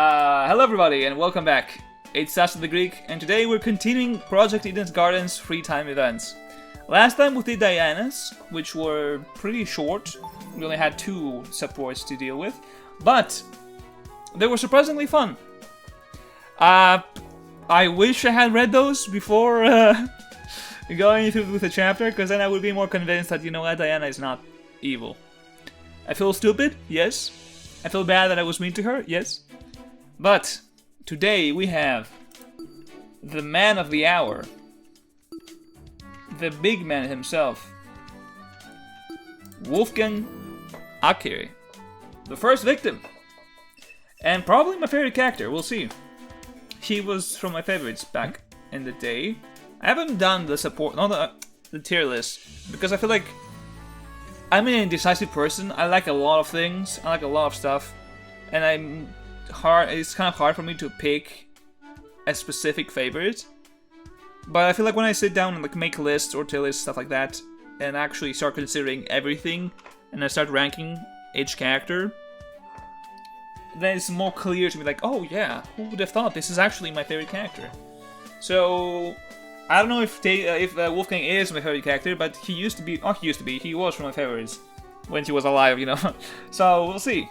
Hello everybody and welcome back. It's Sasha the Greek, and today we're continuing Project Eden's Garden's free time events. Last time we did Diana's, which were pretty short. We only had 2 supports to deal with, but they were surprisingly fun. I wish I had read those before going through with the chapter, because then I would be more convinced that, you know what, Diana is not evil. I feel stupid, yes. I feel bad that I was mean to her, yes. But today we have the man of the hour, the big man himself, Wolfgang Akiri, the first victim, and probably my favorite character. We'll see. He was from my favorites back in the day. I haven't done the support, not the tier list, because I feel like I'm an indecisive person. I like a lot of things. I like a lot of stuff, and it's kind of hard for me to pick a specific favorite. But I feel like when I sit down and like make lists or tier lists, stuff like that, and actually start considering everything, and I start ranking each character, then it's more clear to me, like, oh yeah, who would have thought this is actually my favorite character? So I don't know if Wolfgang is my favorite character, but he was one of my favorites when he was alive, you know. So we'll see.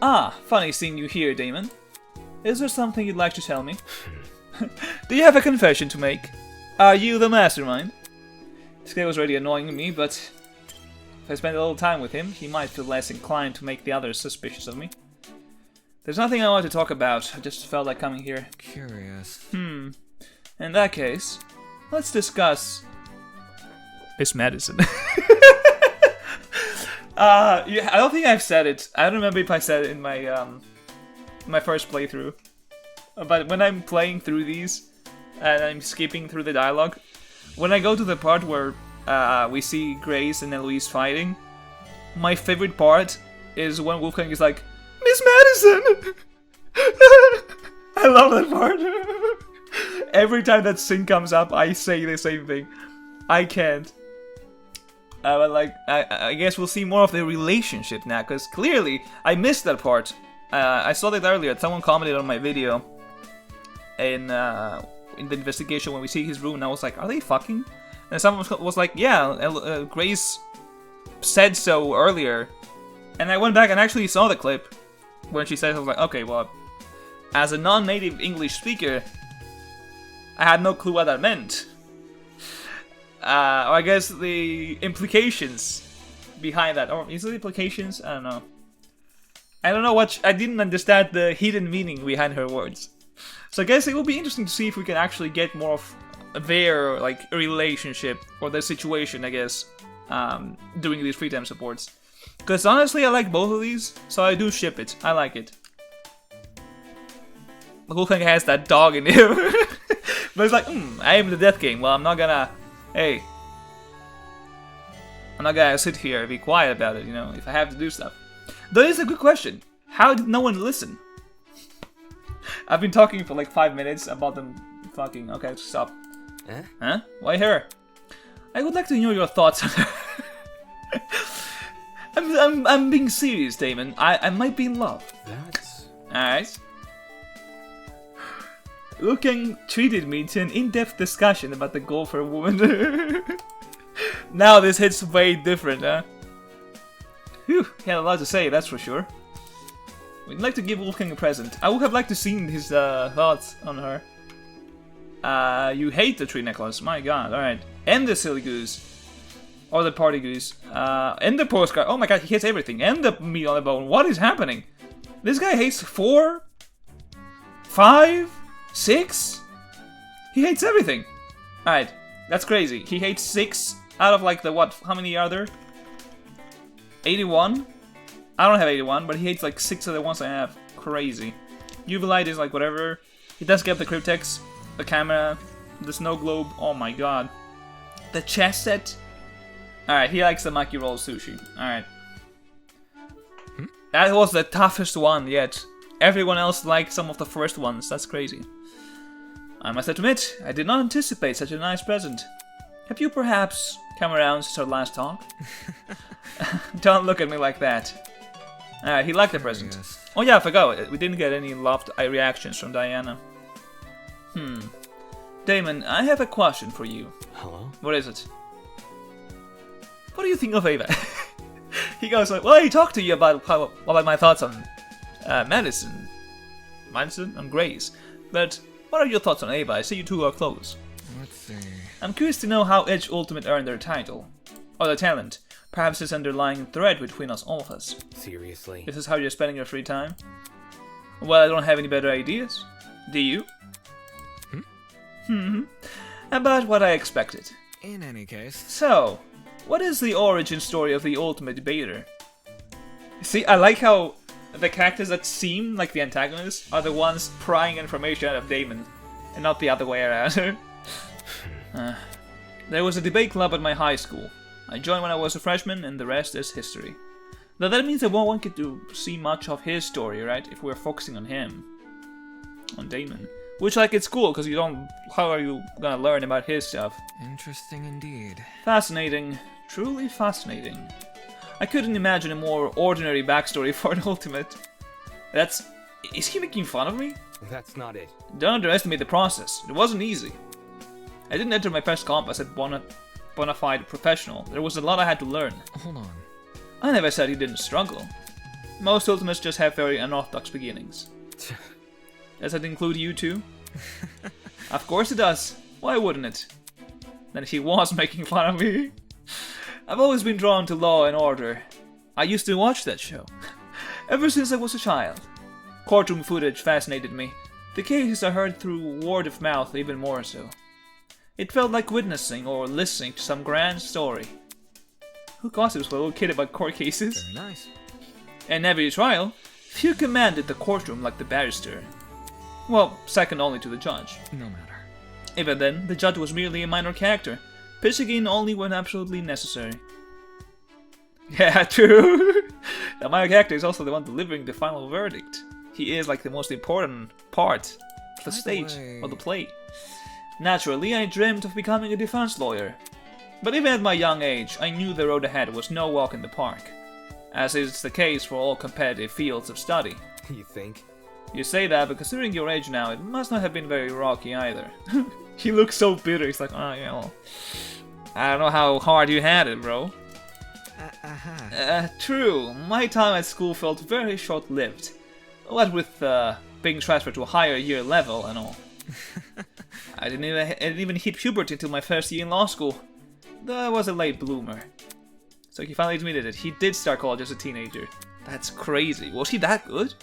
Ah, funny seeing you here, Damon. Is there something you'd like to tell me? Do you have a confession to make? Are you the mastermind? This guy was already annoying me, but if I spend a little time with him, he might feel less inclined to make the others suspicious of me. There's nothing I want to talk about. I just felt like coming here. Curious. In that case, let's discuss Miss Madison. Yeah, I don't think I've said it. I don't remember if I said it in my my first playthrough. But when I'm playing through these and I'm skipping through the dialogue, when I go to the part where we see Grace and Eloise fighting, my favorite part is when Wolfgang is like, Miss Madison! I love that part. Every time that scene comes up, I say the same thing. I can't. But like, I guess we'll see more of the relationship now, because clearly I missed that part. I saw that earlier. Someone commented on my video in the investigation when we see his room, and I was like, are they fucking? And someone was like, yeah, Grace said so earlier. And I went back and actually saw the clip when she said it. I was like, okay, well, as a non-native English speaker, I had no clue what that meant. Or I guess the implications behind that. Or is it implications? I don't know. I didn't understand the hidden meaning behind her words. So I guess it will be interesting to see if we can actually get more of their, like, relationship, or their situation, I guess, doing these free time supports. Because honestly, I like both of these, so I do ship it. I like it. The whole thing has that dog in him. But it's like, I am the death game. Well, I'm not gonna sit here and be quiet about it, you know, if I have to do stuff. Though it's a good question. How did no one listen? I've been talking for like 5 minutes about them fucking. Okay, stop. Huh? Why her? I would like to know your thoughts on her. I'm being serious, Damon. I might be in love. That's... Alright. Wolfgang treated me to an in-depth discussion about the goal for a woman. Now this hits way different, huh? Whew, he had a lot to say, that's for sure. We'd like to give Wolfgang a present. I would have liked to see his thoughts on her. You hate the tree necklace, my god, alright. And the silly goose. Or the party goose. And the postcard. Oh my god, he hates everything. And the meat on the bone. What is happening? This guy hates 4? 5? 6? He hates everything. Alright, that's crazy. He hates 6 out of like the what? How many are there? 81? I don't have 81, but he hates like 6 of the ones I have. Crazy. UV light is like whatever. He does get the cryptex, the camera, the snow globe. Oh my god. The chess set. Alright, he likes the maki roll sushi. Alright. That was the toughest one yet. Everyone else liked some of the first ones. That's crazy. I must admit, I did not anticipate such a nice present. Have you perhaps come around since our last talk? Don't look at me like that. Alright, he liked the present. Yes. Oh yeah, I forgot. We didn't get any loved eye reactions from Diana. Damon, I have a question for you. Hello? What is it? What do you think of Ava? He goes like, well, I talked to you about my thoughts on medicine and Grace. But what are your thoughts on Ava? I see you two are close. Let's see. I'm curious to know how each Ultimate earned their title. Or their talent. Perhaps this underlying thread between all of us. Seriously? This is how you're spending your free time? Well, I don't have any better ideas. Do you? About what I expected. In any case. So, what is the origin story of the Ultimate Debater? See, I like how the characters that seem like the antagonists are the ones prying information out of Damon, and not the other way around. There was a debate club at my high school. I joined when I was a freshman, and the rest is history. Now that means that won't get to see much of his story, right? If we're focusing on him. On Damon. Which, like, it's cool, because you don't... How are you gonna learn about his stuff? Interesting indeed. Fascinating. Truly fascinating. I couldn't imagine a more ordinary backstory for an Ultimate. That's... Is he making fun of me? That's not it. Don't underestimate the process. It wasn't easy. I didn't enter my first comp as a bona fide professional. There was a lot I had to learn. Hold on. I never said he didn't struggle. Most Ultimates just have very unorthodox beginnings. Does that include you too? Of course it does. Why wouldn't it? Then he was making fun of me. I've always been drawn to Law and Order. I used to watch that show. Ever since I was a child. Courtroom footage fascinated me. The cases I heard through word of mouth even more so. It felt like witnessing or listening to some grand story. Who gossips with a little kid about court cases? Very nice. In every trial, few commanded the courtroom like the barrister. Well, second only to the judge. No matter. Even then, the judge was merely a minor character, pitching in only when absolutely necessary. Yeah, true. The minor character is also the one delivering the final verdict. He is like the most important part of the stage, or the play. Naturally, I dreamed of becoming a defense lawyer. But even at my young age, I knew the road ahead was no walk in the park. As is the case for all competitive fields of study. You think? You say that, but considering your age now, it must not have been very rocky either. He looks so bitter, he's like, oh, yeah, well, I don't know how hard you had it, bro. True, my time at school felt very short-lived. What with being transferred to a higher year level and all. I didn't even hit puberty until my first year in law school. Though I was a late bloomer. So he finally admitted it. He did start college as a teenager. That's crazy. Was he that good?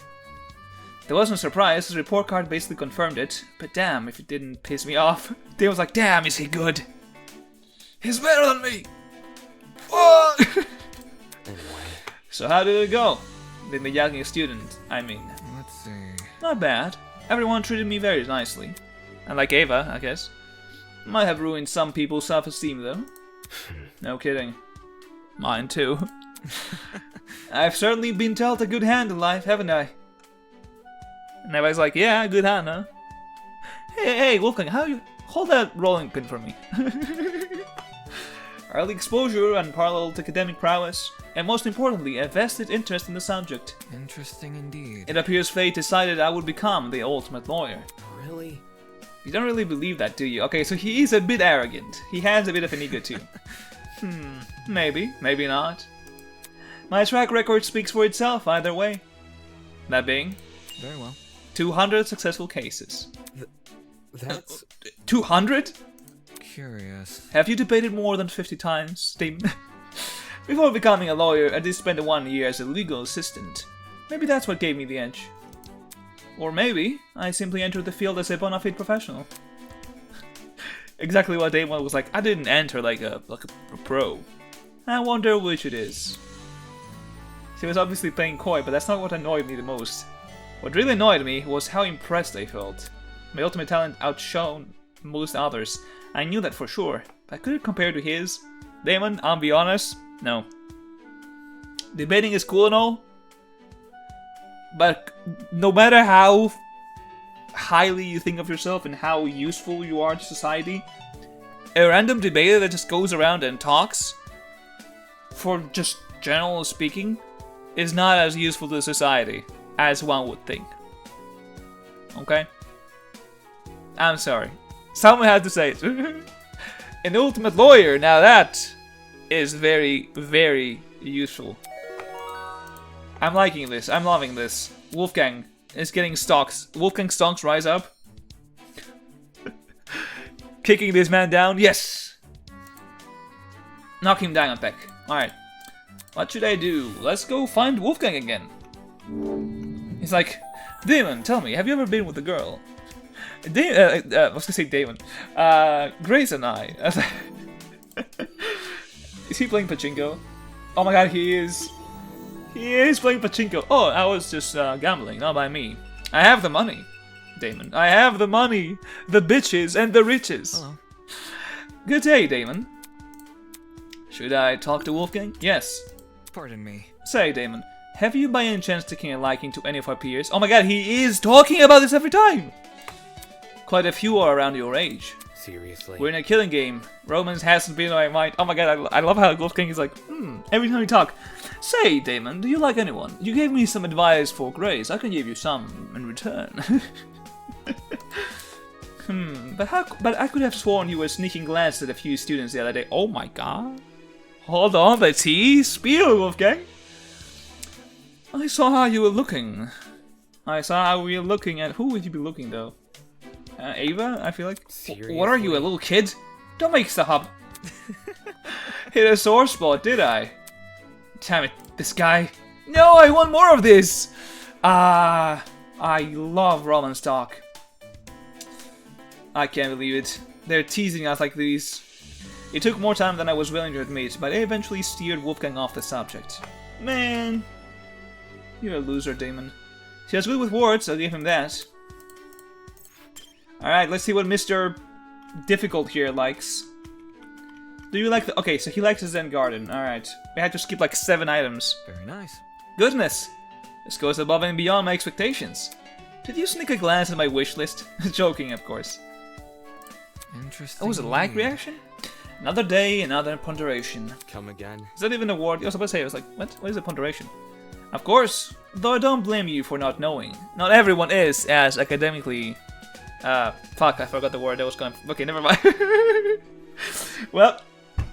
There was no surprise. His report card basically confirmed it. But damn, if it didn't piss me off. Dave was like, damn, is he good? He's better than me! Oh! Anyway. So how did it go? With the young student, I mean. Let's see. Not bad. Everyone treated me very nicely. Unlike Ava, I guess. Might have ruined some people's self-esteem though. No kidding. Mine too. I've certainly been dealt a good hand in life, haven't I? And everybody's like, yeah, good hand, huh? Hey, Wolfgang, how you... Hold that rolling pin for me. Early exposure, unparalleled academic prowess, and most importantly, a vested interest in the subject. Interesting indeed. It appears fate decided I would become the ultimate lawyer. Really? You don't really believe that, do you? Okay, so he is a bit arrogant. He has a bit of an ego too. Maybe, maybe not. My track record speaks for itself either way. That being... Very well. 200 successful cases. That's... 200? Curious. Have you debated more than 50 times, Damon? Before becoming a lawyer, I did spend 1 year as a legal assistant. Maybe that's what gave me the edge. Or maybe I simply entered the field as a bona fide professional. Exactly what Damon was like. I didn't enter like a pro. I wonder which it is. She was obviously playing coy, but that's not what annoyed me the most. What really annoyed me was how impressed I felt. My ultimate talent outshone most others. I knew that for sure, but could it compare to his? Damon, I'll be honest, no. Debating is cool and all, but no matter how highly you think of yourself and how useful you are to society, a random debater that just goes around and talks, for just general speaking, is not as useful to society. as one would think. Okay? I'm sorry. Someone had to say it. An ultimate lawyer, now that is very, very useful. I'm liking this. I'm loving this. Wolfgang is getting stocks. Wolfgang stocks rise up. Kicking this man down. Yes! Knock him down a peck. Alright. What should I do? Let's go find Wolfgang again. He's like, Damon, tell me, have you ever been with a girl? I was gonna say Damon. Grace and I. Is he playing pachinko? Oh my god, he is. He is playing pachinko. Oh, I was just gambling, not by me. I have the money, Damon. I have the money, the bitches, and the riches. Hello. Good day, Damon. Should I talk to Wolfgang? Yes. Pardon me. Say, Damon, have you by any chance taken a liking to any of our peers? Oh my god, he is talking about this every time! Quite a few are around your age. Seriously? We're in a killing game. Romance hasn't been on my mind. Oh my god, I love how Wolfgang is like, every time we talk. Say, Damon, do you like anyone? You gave me some advice for Grace. I can give you some in return. But I could have sworn you were sneaking glances at a few students the other day. Oh my god. Hold on, let's see. Spiel, Wolfgang. I saw how you were looking. I saw how we were looking at... Who would you be looking, though? Ava, I feel like. Seriously? What are you, a little kid? Don't make stuff up. Hit a sore spot, did I? Damn it, this guy. No, I want more of this! I love romance talk. I can't believe it. They're teasing us like these. It took more time than I was willing to admit, but I eventually steered Wolfgang off the subject. Man, you're a loser, Damon. He was good with words, I'll give him that. Alright, let's see what Mr. Difficult here likes. Do you like the... Okay, so he likes the Zen Garden. Alright. We had to skip like 7 items. Very nice. Goodness! This goes above and beyond my expectations. Did you sneak a glance at my wish list? Joking, of course. Interesting. Oh, was it a lag reaction? Another day, another ponderation. Come again. Is that even a word? I was about to say, I was like, what? What is a ponderation? Of course, though I don't blame you for not knowing. Not everyone is as academically... fuck, I forgot the word I was going... Okay, never mind. Well,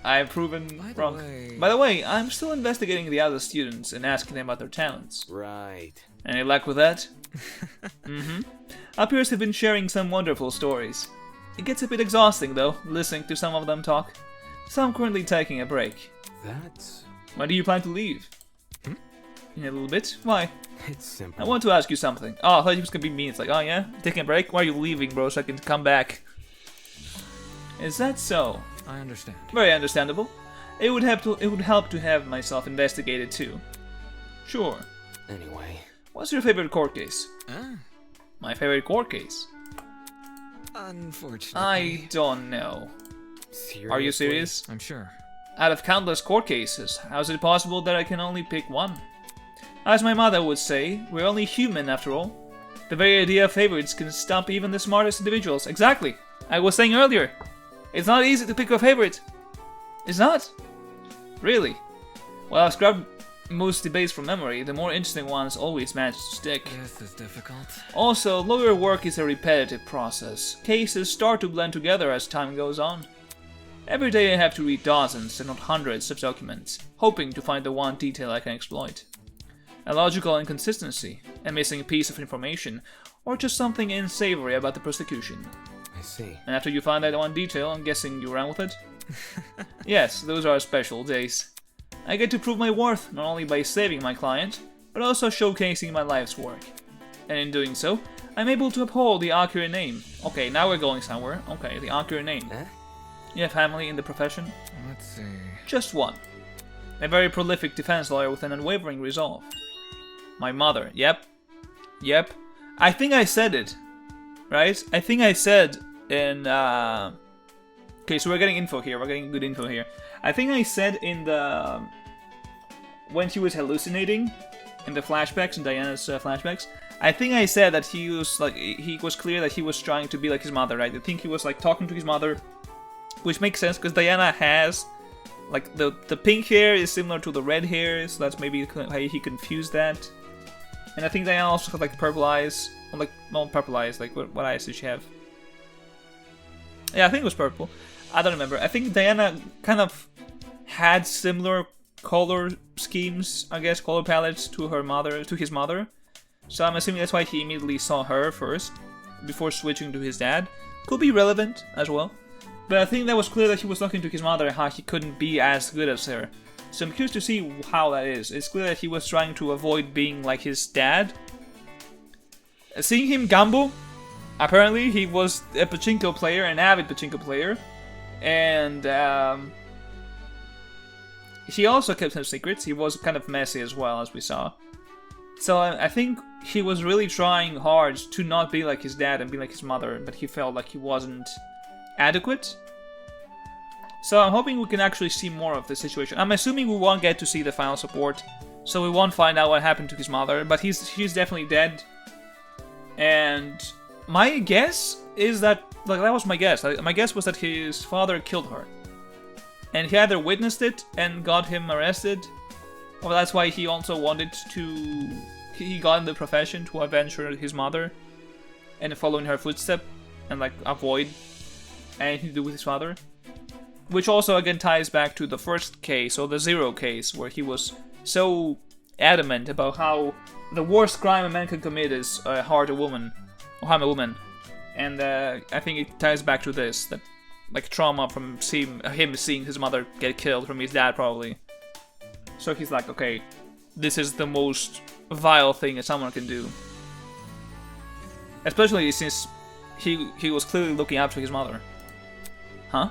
I'm proven wrong. By the way, I'm still investigating the other students and asking them about their talents. Right. Any luck with that? Our peers have been sharing some wonderful stories. It gets a bit exhausting, though, listening to some of them talk. So I'm currently taking a break. That's... When do you plan to leave? In a little bit? Why? It's simple. I want to ask you something. Oh, I thought you was gonna be mean. It's like, oh yeah? Taking a break? Why are you leaving, bro, so I can come back? Is that so? I understand. Very understandable. It would help to have myself investigated too. Sure. Anyway. What's your favorite court case? My favorite court case? Unfortunately. I don't know. Seriously? Are you serious? I'm sure. Out of countless court cases, how is it possible that I can only pick one? As my mother would say, we're only human after all. The very idea of favorites can stump even the smartest individuals. Exactly! I was saying earlier, it's not easy to pick a favorite. It's not? Really? Well, I've scrubbed most debates from memory, the more interesting ones always manage to stick. This is difficult. Also, lawyer work is a repetitive process. Cases start to blend together as time goes on. Every day I have to read dozens, if not hundreds, of documents, hoping to find the one detail I can exploit. A logical inconsistency, a missing piece of information, or just something unsavory about the prosecution. I see. And after you find that one detail, I'm guessing you ran with it? Yes, those are special days. I get to prove my worth not only by saving my client, but also showcasing my life's work. And in doing so, I'm able to uphold the accurate name. Okay, now we're going somewhere. Okay, the accurate name. You have family in the profession? Let's see. Just one. A very prolific defense lawyer with an unwavering resolve. My mother. Yep. I think I said it. Right? I think I said in... Okay, so we're getting info here. We're getting good info here. I think I said in the... When she was hallucinating, in the flashbacks, in Diana's flashbacks, I think I said that he was like... He was clear that he was trying to be like his mother, right? I think he was like talking to his mother, which makes sense because Diana has... Like, the pink hair is similar to the red hair, so that's maybe how he confused that. And I think Diana also had like purple eyes. Or, like, not purple eyes, like what eyes did she have? Yeah, I think it was purple. I don't remember. I think Diana kind of had similar color schemes, I guess, color palettes to his mother. So I'm assuming that's why he immediately saw her first, before switching to his dad. Could be relevant as well. But I think that was clear that he was talking to his mother and how he couldn't be as good as her. So I'm curious to see how that is. It's clear that he was trying to avoid being like his dad. Seeing him gamble, apparently he was a pachinko player, an avid pachinko player. And he also kept some secrets. He was kind of messy as well, as we saw. So I think he was really trying hard to not be like his dad and be like his mother, but he felt like he wasn't adequate. So I'm hoping we can actually see more of the situation. I'm assuming we won't get to see the final support, so we won't find out what happened to his mother, but she's definitely dead. And my guess is that, like, that was my guess. My guess was that his father killed her. And he either witnessed it and got him arrested, or that's why he also wanted to... He got in the profession to avenge his mother and follow in her footsteps and, like, avoid anything to do with his father. Which also, again, ties back to the first case, or the Zero case, where he was so adamant about how the worst crime a man can commit is harm a woman. And I think it ties back to this, that, like, trauma from him seeing his mother get killed from his dad, probably. So he's like, okay, this is the most vile thing that someone can do. Especially since he was clearly looking after his mother. Huh?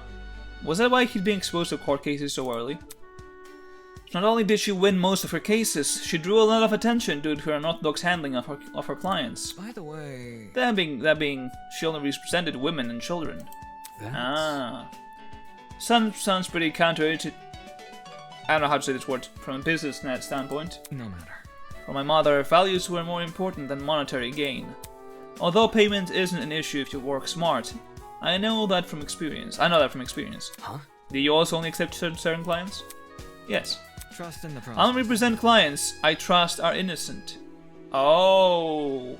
Was that why he's being exposed to court cases so early? Not only did she win most of her cases, she drew a lot of attention due to her unorthodox handling of her clients. By the way... That being, she only represented women and children. That's... Ah. Sounds pretty counterintuitive. I don't know how to say this word from a business standpoint. No matter. For my mother, values were more important than monetary gain. Although payment isn't an issue if you work smart, I know that from experience. Huh? Do you also only accept certain clients? Yes. Trust in the process. I don't represent clients I trust are innocent. Oh.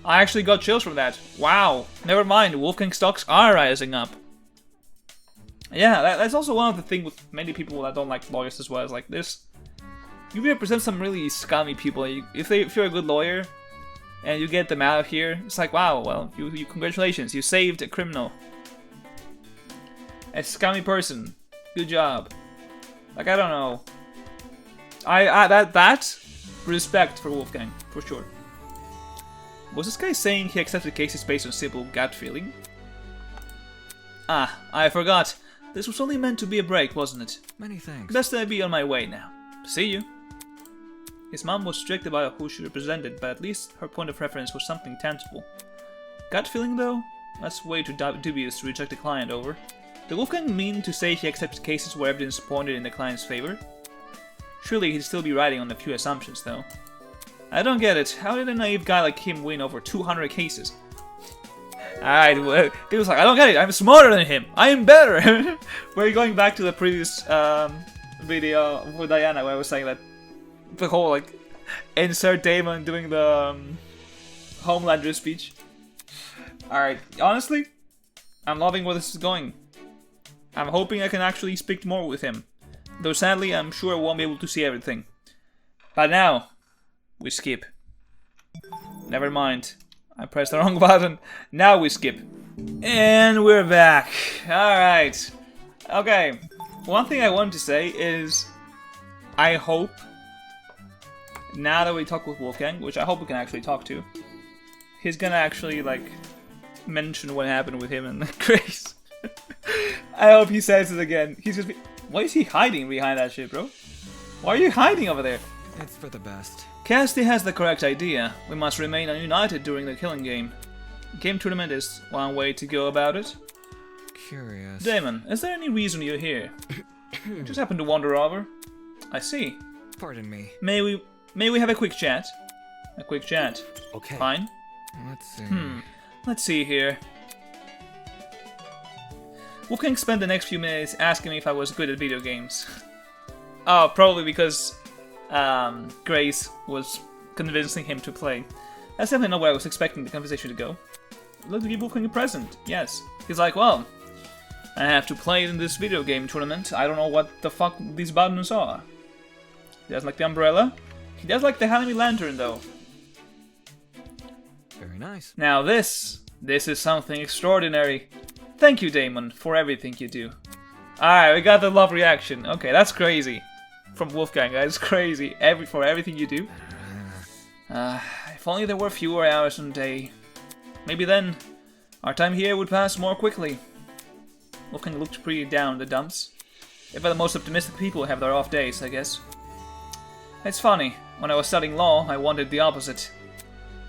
I actually got chills from that. Wow. Never mind, Wolfgang stocks are rising up. Yeah, that's also one of the things with many people that don't like lawyers as well. Is like this. You represent some really scummy people. If you're a good lawyer, and you get them out of here, it's like, wow, well, you congratulations, you saved a criminal. A scummy person. Good job. Like, I don't know. That respect for Wolfgang, for sure. Was this guy saying he accepted cases based on simple gut feeling? Ah, I forgot. This was only meant to be a break, wasn't it? Many thanks. Best I be on my way now. See you. His mom was strict about who she represented, but at least her point of reference was something tangible. Gut feeling, though? That's way too dubious to reject a client over. Did Wolfgang mean to say he accepts cases where evidence pointed in the client's favor? Surely he'd still be riding on a few assumptions, though. I don't get it. How did a naive guy like him win over 200 cases? Alright, he was like, I don't get it. I'm smarter than him. I am better. We're going back to the previous video with Diana where I was saying that the whole, like, insert Damon doing the Homelander speech. Alright, honestly, I'm loving where this is going. I'm hoping I can actually speak more with him. Though sadly, I'm sure I won't be able to see everything. But now, we skip. Never mind. I pressed the wrong button. Now we skip. And we're back. Alright. Okay. One thing I want to say is, I hope, now that we talk with Wolfgang, which I hope we can actually talk to, he's gonna actually, like, mention what happened with him and Grace. I hope he says it again. He's just... Why is he hiding behind that shit, bro? Why are you hiding over there? It's for the best. Cassidy has the correct idea. We must remain united during the killing game. Game tournament is one way to go about it. Curious. Damon, is there any reason you're here? Just happened to wander over. I see. Pardon me. May we have a quick chat? A quick chat. Okay. Fine. Let's see. Let's see here. Wolfgang spent the next few minutes asking me if I was good at video games. Oh, probably because Grace was convincing him to play. That's definitely not where I was expecting the conversation to go. Let's give Wolfgang a present. Yes. He's like, well, I have to play in this video game tournament. I don't know what the fuck these buttons are. He does like the umbrella. He does like the Hanami lantern, though. Very nice. Now this is something extraordinary. Thank you, Damon, for everything you do. Alright, we got the love reaction. Okay, that's crazy. From Wolfgang, that's crazy. For everything you do. If only there were fewer hours in a day. Maybe then, our time here would pass more quickly. Wolfgang looked pretty down in the dumps. If the most optimistic people have their off days, I guess. It's funny, when I was studying law, I wanted the opposite.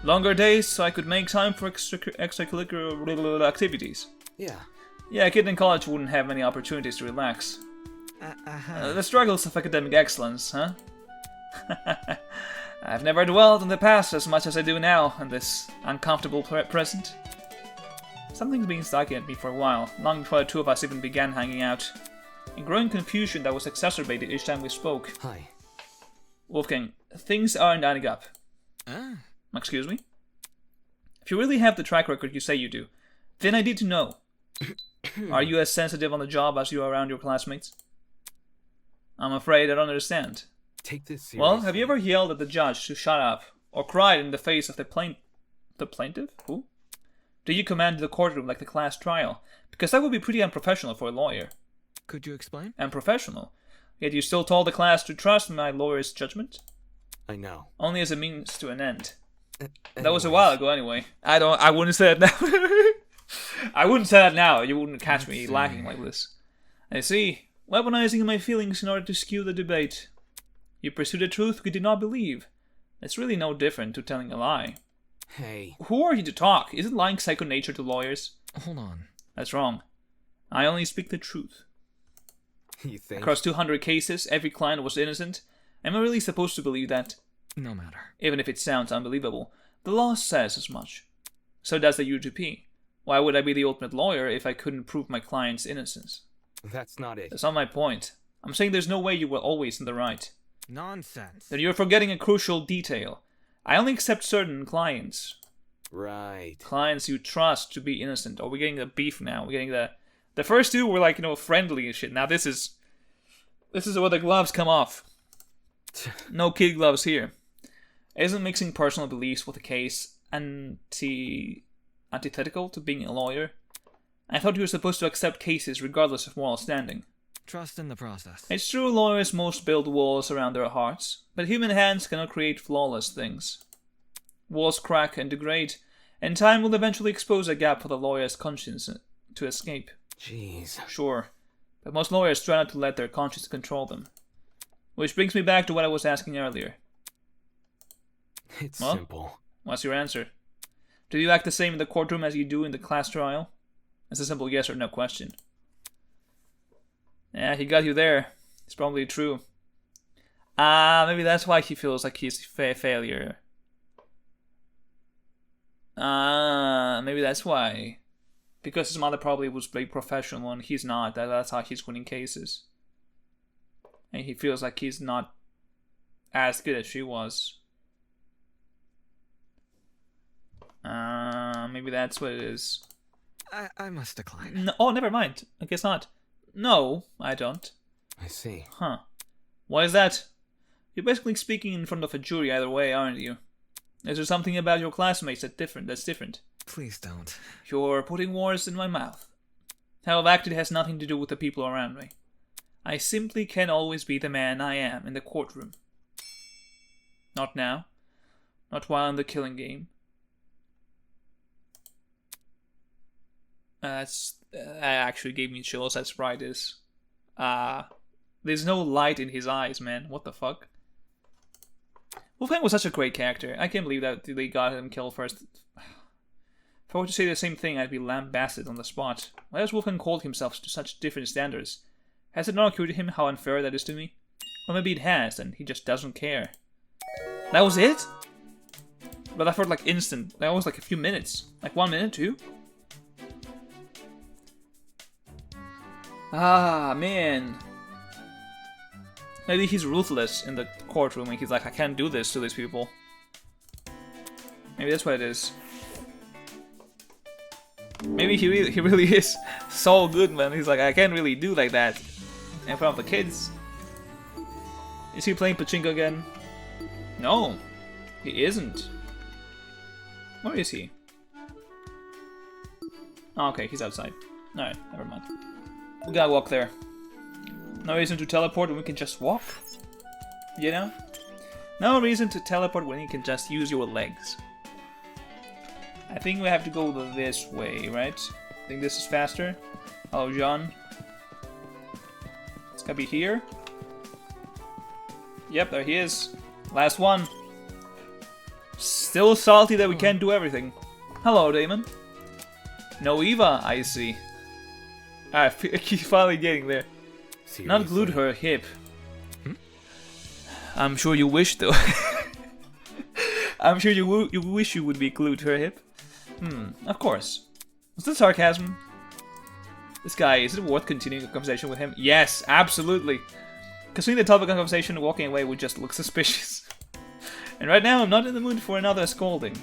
Longer days so I could make time for extracurricular activities. Yeah. Yeah, a kid in college wouldn't have many opportunities to relax. The struggles of academic excellence, huh? I've never dwelled on the past as much as I do now in this uncomfortable present. Something's been stuck at me for a while, long before the two of us even began hanging out. A growing confusion that was exacerbated each time we spoke. Hi. Wolfgang, things aren't adding up. Excuse me? If you really have the track record you say you do, then I need to know. Are you as sensitive on the job as you are around your classmates? I'm afraid I don't understand. Take this seriously. Well, have you ever yelled at the judge to shut up, or cried in the face of the plaintiff? Who? Do you command the courtroom like the class trial? Because that would be pretty unprofessional for a lawyer. Could you explain? Unprofessional. Yet you still told the class to trust my lawyer's judgment? I know. Only as a means to an end. Anyways. That was a while ago anyway. I wouldn't say it now. I wouldn't say that now. You wouldn't catch me lacking like this. I see. Weaponizing my feelings in order to skew the debate. You pursued a truth we did not believe. It's really no different to telling a lie. Hey. Who are you to talk? Isn't lying second nature to lawyers? Hold on. That's wrong. I only speak the truth. You think? Across 200 cases, every client was innocent. Am I really supposed to believe that? No matter. Even if it sounds unbelievable. The law says as much. So does the UTP. Why would I be the ultimate lawyer if I couldn't prove my client's innocence? That's not it. That's not my point. I'm saying there's no way you were always in the right. Nonsense. Then you're forgetting a crucial detail. I only accept certain clients. Right. Clients you trust to be innocent. Oh, we're getting the beef now. We're getting the first two were like, friendly and shit. Now this is where the gloves come off. No kid gloves here. Isn't mixing personal beliefs with a case antithetical to being a lawyer? I thought you were supposed to accept cases regardless of moral standing. Trust in the process. It's true lawyers most build walls around their hearts, but human hands cannot create flawless things. Walls crack and degrade, and time will eventually expose a gap for the lawyer's conscience to escape. Jeez. Sure, but most lawyers try not to let their conscience control them. Which brings me back to what I was asking earlier. It's Well? simple. What's your answer? Do you act the same in the courtroom as you do in the class trial? It's a simple yes or no question. Yeah, he got you there. It's probably true. Maybe that's why he feels like he's a failure. Maybe that's why. Because his mother probably was very professional and he's not. That's how he's winning cases. And he feels like he's not as good as she was. Maybe that's what it is. I must decline. No, oh, never mind. I guess not. No, I don't. I see. Huh. Why is that? You're basically speaking in front of a jury either way, aren't you? Is there something about your classmates that's different? Please don't. You're putting words in my mouth. How I've acted has nothing to do with the people around me. I simply can't always be the man I am in the courtroom. Not now. Not while in the killing game. That actually gave me chills. That's right. There's no light in his eyes, man. What the fuck? Wolfgang was such a great character. I can't believe that they got him killed first. If I were to say the same thing, I'd be lambasted on the spot. Why has Wolfgang called himself to such different standards? Has it not occurred to him how unfair that is to me? Or maybe it has, and he just doesn't care. That was it? But that felt like instant. That was like a few minutes. Like 1 minute, 2? Ah, man. Maybe he's ruthless in the courtroom and he's like, I can't do this to these people. Maybe that's what it is. Maybe he really is so good, man. He's like, I can't really do like that in front of the kids. Is he playing pachinko again? No, he isn't. Where is he? Oh, okay, he's outside. Alright, never mind. We gotta walk there. No reason to teleport when we can just walk. You know? No reason to teleport when you can just use your legs. I think we have to go this way, right? I think this is faster. Hello, John. It's gotta be here. Yep, there he is. Last one. Still salty that we can't do everything. Hello, Damon. No Eva, I see. I keep finally getting there. Seriously. Not glued her hip. I'm sure you wish, though. I'm sure you wish you would be glued to her hip. Of course. Was this sarcasm? This guy, is it worth continuing a conversation with him? Yes, absolutely. Considering the topic of conversation, walking away would just look suspicious. And right now, I'm not in the mood for another scolding.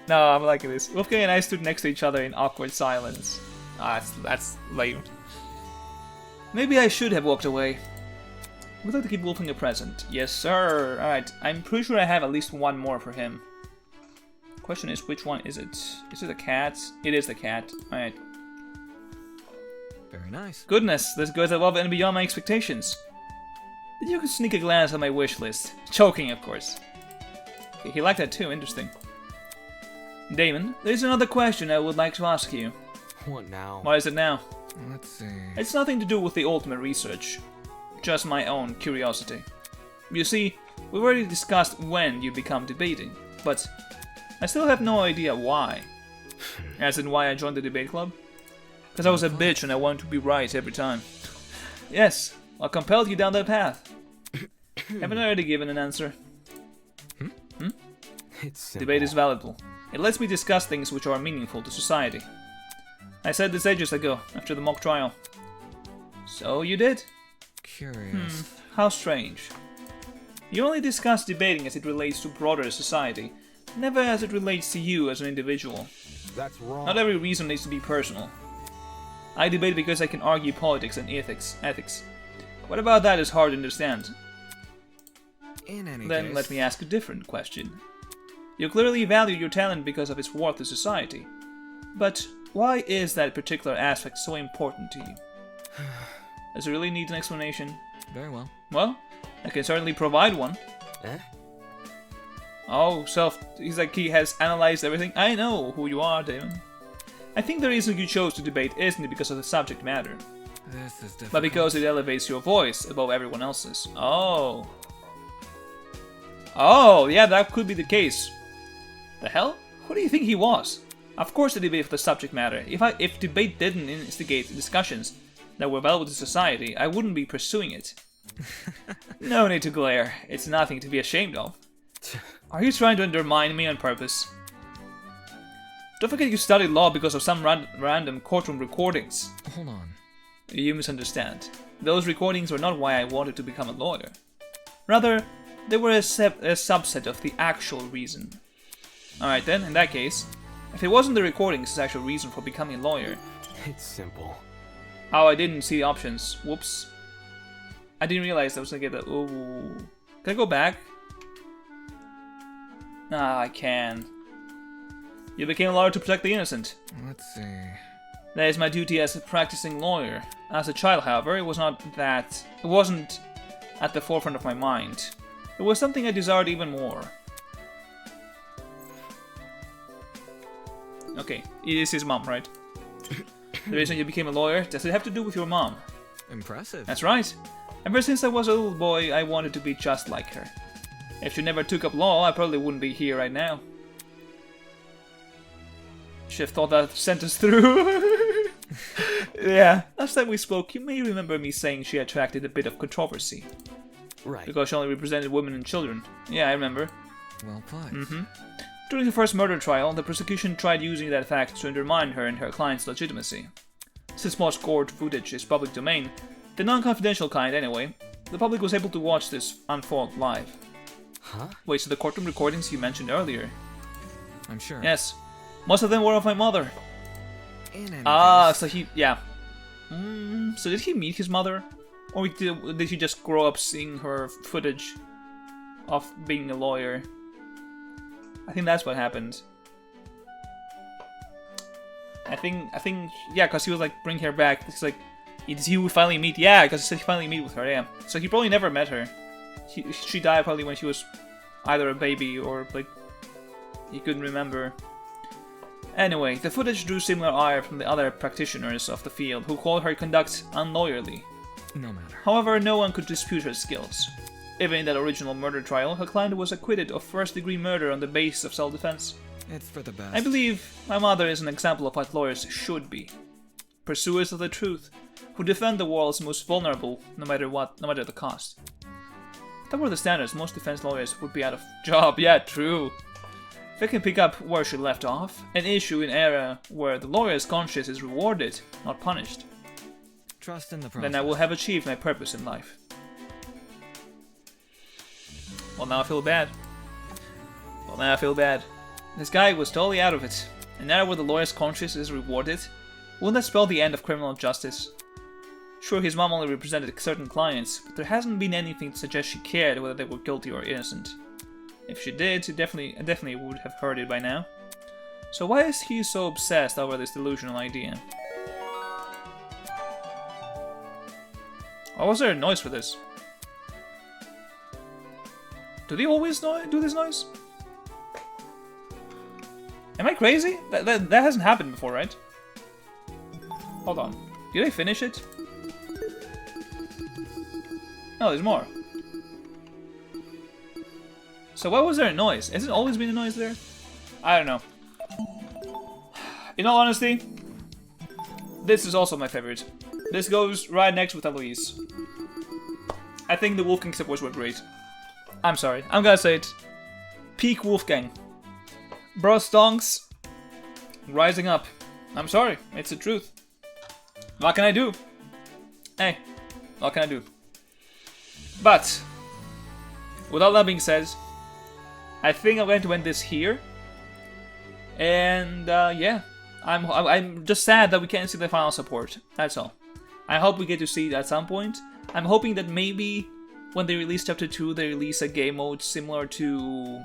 No, I'm liking this. Wolfgang and I stood next to each other in awkward silence. Ah, that's lame. Maybe I should have walked away. We'd like to keep Wolfgang a present. Yes, sir. Alright, I'm pretty sure I have at least one more for him. Question is, which one is it? Is it a cat? It is the cat. Alright. Very nice. Goodness, this goes above and beyond my expectations. Did you sneak a glance at my wish list? Choking, of course. Okay, he liked that too, interesting. Damon, there's another question I would like to ask you. What now? What is it now? Let's see. It's nothing to do with the ultimate research. Just my own curiosity. You see, we've already discussed when you become debating, but I still have no idea why. As in why I joined the debate club? Because I was a bitch and I wanted to be right every time. Yes, what compelled you down that path? Haven't I already given an answer? It's simple. Debate is valuable. It lets me discuss things which are meaningful to society. I said this ages ago, after the mock trial. So you did? Curious. How strange. You only discuss debating as it relates to broader society, never as it relates to you as an individual. That's wrong. Not every reason needs to be personal. I debate because I can argue politics and ethics. What about that is hard to understand? In any Then case, let me ask a different question. You clearly value your talent because of its worth to society. But why is that particular aspect so important to you? Does it really need an explanation? Very well. Well, I can certainly provide one. Eh? Oh, he's like he has analyzed everything. I know who you are, Damon. I think the reason you chose to debate isn't because of the subject matter, This is difficult. but because it elevates your voice above everyone else's. Oh. Oh, yeah, that could be the case. The hell? Who do you think he was? Of course the debate for the subject matter. If debate didn't instigate discussions that were valuable to society, I wouldn't be pursuing it. No need to glare. It's nothing to be ashamed of. Are you trying to undermine me on purpose? Don't forget you studied law because of some random courtroom recordings. Hold on. You misunderstand. Those recordings were not why I wanted to become a lawyer. Rather, they were a subset of the actual reason. Alright then, in that case, if it wasn't the recordings as actual reason for becoming a lawyer... It's simple. Oh, I didn't see the options. Whoops. I didn't realize I was gonna get the... Ooh. Can I go back? Ah, I can. You became a lawyer to protect the innocent. Let's see. That is my duty as a practicing lawyer. As a child, however, it wasn't at the forefront of my mind. It was something I desired even more. Okay, it is his mom, right? The reason you became a lawyer, does it have to do with your mom? Impressive. That's right. Ever since I was a little boy, I wanted to be just like her. If she never took up law, I probably wouldn't be here right now. Should have thought that sentence through. Yeah, last time we spoke, you may remember me saying she attracted a bit of controversy. Right. Because she only represented women and children. Yeah, I remember. Well put. During the first murder trial, the prosecution tried using that fact to undermine her and her client's legitimacy. Since most court footage is public domain, the non-confidential kind anyway, the public was able to watch this unfold live. Huh? Wait, so the courtroom recordings you mentioned earlier? I'm sure. Yes. Most of them were of my mother. In any Ah, case, so he... Yeah. So did he meet his mother? Or did he just grow up seeing her footage of being a lawyer? I think that's what happened. I think, yeah, because he was like, bring her back. It's like, did he finally meet? Yeah, because he said he finally meet with her, yeah. So he probably never met her. She died probably when she was either a baby or, like, he couldn't remember. Anyway, the footage drew similar ire from the other practitioners of the field, who called her conduct unlawyerly. no matter. However, no one could dispute her skills. Even in that original murder trial, her client was acquitted of first-degree murder on the basis of self-defense. It's for the best. I believe my mother is an example of what lawyers should be. Pursuers of the truth, who defend the world's most vulnerable, no matter the cost. If that were the standards, most defense lawyers would be out of job. Yeah, true. If I can pick up where she left off, an issue in an era where the lawyer's conscience is rewarded, not punished, Trust in the process. then I will have achieved my purpose in life. Well, now I feel bad. This guy was totally out of it. An era where the lawyer's conscience is rewarded? Wouldn't that spell the end of criminal justice? Sure, his mom only represented certain clients, but there hasn't been anything to suggest she cared whether they were guilty or innocent. If she did, I definitely would have heard it by now. So why is he so obsessed over this delusional idea? Why was there a noise for this? Do they always do this noise? Am I crazy? That hasn't happened before, right? Hold on. Did I finish it? No, there's more. So why was there a noise? Has it always been a noise there? I don't know. In all honesty, this is also my favorite. This goes right next with Eloise. I think the Wolfgang supports were great. I'm sorry, I'm gonna say it. Peak Wolfgang. Bro stonks. Rising up. I'm sorry, it's the truth. What can I do? Hey, what can I do? But, with all that being said, I think I'm going to end this here. And yeah, I'm just sad that we can't see the final support. That's all. I hope we get to see it at some point. I'm hoping that maybe when they release Chapter 2, they release a game mode similar to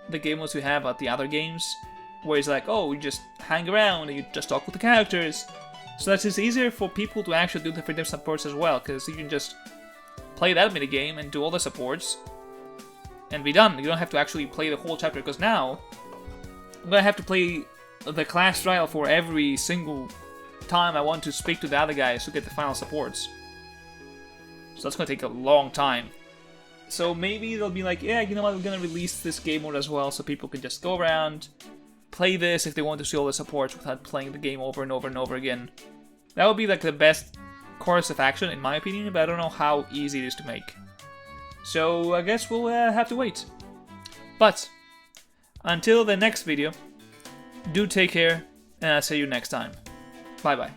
the game modes we have at the other games, where it's like, oh, you just hang around and you just talk with the characters. So that it's easier for people to actually do the freedom supports as well, because you can just play that minigame and do all the supports and be done. You don't have to actually play the whole chapter, because now I'm gonna have to play the class trial for every single time I want to speak to the other guys to get the final supports. So that's gonna take a long time. So maybe they'll be like, yeah, you know what, we're gonna release this game mode as well, so people can just go around, play this if they want to see all the supports without playing the game over and over and over again. That would be like the best course of action in my opinion, but I don't know how easy it is to make. So I guess we'll have to wait. But until the next video, do take care, and I'll see you next time. Bye bye.